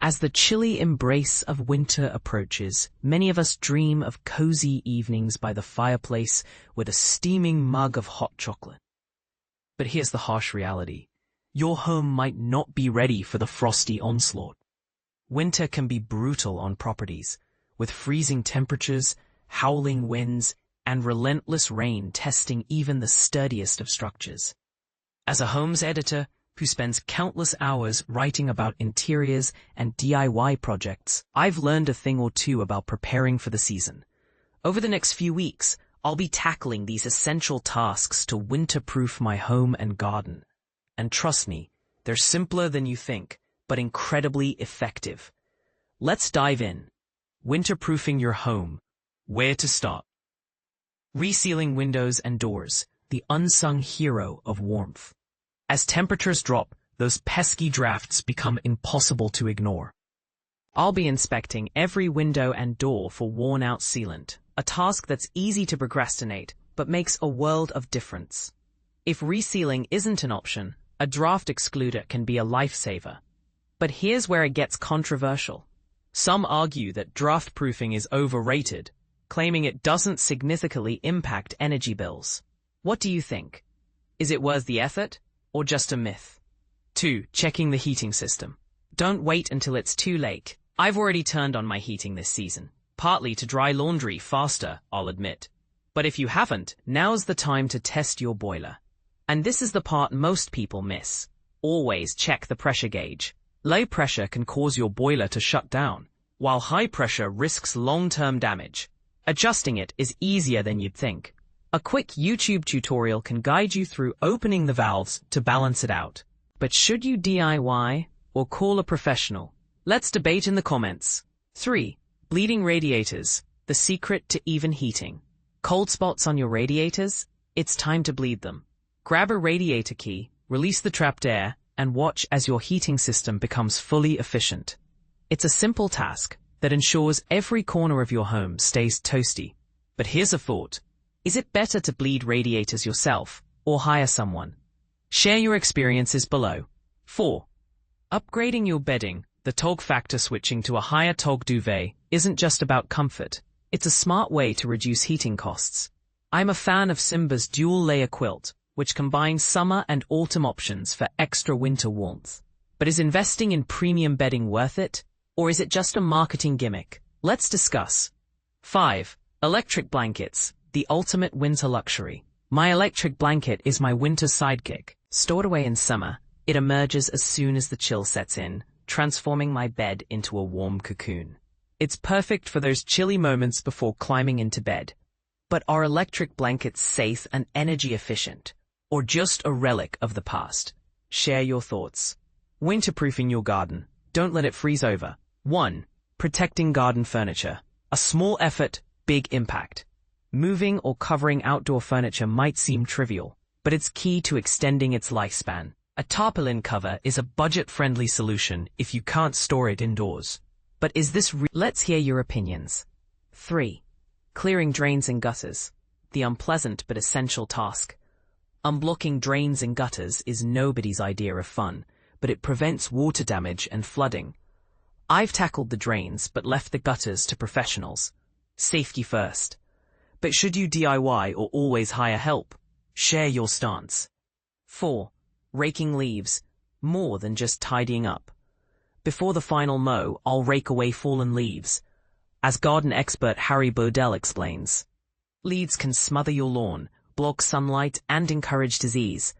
As the chilly embrace of winter approaches, many of us dream of cozy evenings by the fireplace with a steaming mug of hot chocolate. But here's the harsh reality. Your home might not be ready for the frosty onslaught. Winter can be brutal on properties, with freezing temperatures, howling winds, and relentless rain testing even the sturdiest of structures. As a homes editor who spends countless hours writing about interiors and DIY projects, I've learned a thing or two about preparing for the season. Over the next few weeks, I'll be tackling these essential tasks to winterproof my home and garden. And trust me, they're simpler than you think, but incredibly effective. Let's dive in. Winterproofing your home. Where to start? Resealing windows and doors, the unsung hero of warmth. As temperatures drop, those pesky drafts become impossible to ignore. I'll be inspecting every window and door for worn-out sealant, a task that's easy to procrastinate, but makes a world of difference. If resealing isn't an option, a draft excluder can be a lifesaver. But here's where it gets controversial. Some argue that draft proofing is overrated, claiming it doesn't significantly impact energy bills. What do you think? Is it worth the effort, or just a myth? 2. Checking the heating system. Don't wait until it's too late. I've already turned on my heating this season, partly to dry laundry faster, I'll admit. But if you haven't, now's the time to test your boiler. And this is the part most people miss. Always check the pressure gauge. Low pressure can cause your boiler to shut down, while high pressure risks long-term damage. Adjusting it is easier than you'd think. A quick YouTube tutorial can guide you through opening the valves to balance it out. But should you DIY or call a professional? Let's debate in the comments. 3. Bleeding radiators, the secret to even heating. Cold spots on your radiators? It's time to bleed them. Grab a radiator key, release the trapped air, and watch as your heating system becomes fully efficient. It's a simple task that ensures every corner of your home stays toasty. But here's a thought. Is it better to bleed radiators yourself or hire someone? Share your experiences below. 4. Upgrading your bedding. The tog factor switching to a higher tog duvet isn't just about comfort. It's a smart way to reduce heating costs. I'm a fan of Simba's dual-layer quilt, which combines summer and autumn options for extra winter warmth. But is investing in premium bedding worth it? Or is it just a marketing gimmick? Let's discuss. 5. Electric blankets, the ultimate winter luxury. My electric blanket is my winter sidekick. Stored away in summer, it emerges as soon as the chill sets in, transforming my bed into a warm cocoon. It's perfect for those chilly moments before climbing into bed. But are electric blankets safe and energy efficient, or just a relic of the past? Share your thoughts. Winterproofing your garden. Don't let it freeze over. 1. Protecting garden furniture. A small effort, big impact. Moving or covering outdoor furniture might seem trivial, but it's key to extending its lifespan. A tarpaulin cover is a budget-friendly solution if you can't store it indoors. But is this Let's hear your opinions. 3. Clearing drains and gutters. The unpleasant but essential task. Unblocking drains and gutters is nobody's idea of fun, but it prevents water damage and flooding. I've tackled the drains but left the gutters to professionals. Safety first. But should you DIY or always hire help? Share your stance. 4. Raking leaves. More than just tidying up. Before the final mow, I'll rake away fallen leaves. As garden expert Harry Bodell explains, leaves can smother your lawn, block sunlight, and encourage disease.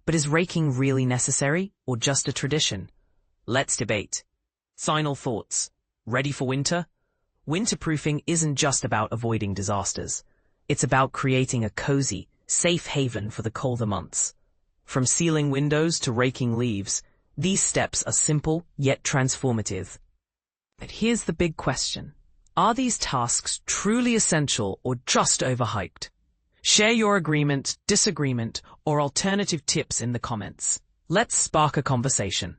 But is raking really necessary, or just a tradition? Let's debate. Final thoughts. Ready for winter? Winterproofing isn't just about avoiding disasters. It's about creating a cozy, safe haven for the colder months. From sealing windows to raking leaves, these steps are simple yet transformative. But here's the big question. Are these tasks truly essential or just overhyped? Share your agreement, disagreement, or alternative tips in the comments. Let's spark a conversation.